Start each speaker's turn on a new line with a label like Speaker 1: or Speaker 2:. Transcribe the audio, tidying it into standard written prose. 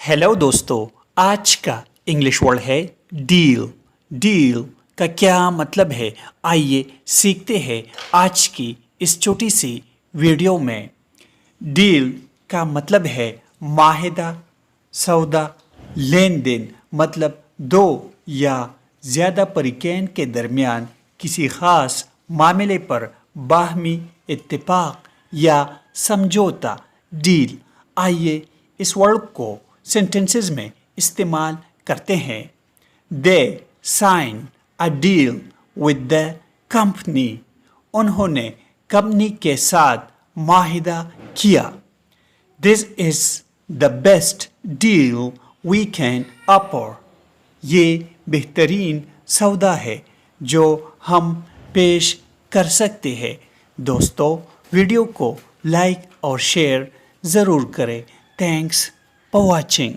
Speaker 1: Hello दोस्तों, आज का इंग्लिश वर्ड है डील। डील का क्या मतलब है, आइए सीखते हैं आज की इस छोटी सी वीडियो में। डील का मतलब है माहिदा, सौदा, लेन देन। मतलब दो या ज़्यादा परिकेन के दरमियान किसी ख़ास मामले पर बाहमी इत्तेफाक या समझौता। डील। आइए इस वर्ड को सेंटेंसेस में इस्तेमाल करते हैं। They sign a deal with the company. उन्होंने कंपनी के साथ माहिदा किया। This is the best deal we can offer. ये बेहतरीन सौदा है जो हम पेश कर सकते हैं। दोस्तों, वीडियो को लाइक और शेयर ज़रूर करें। Thanks for watching.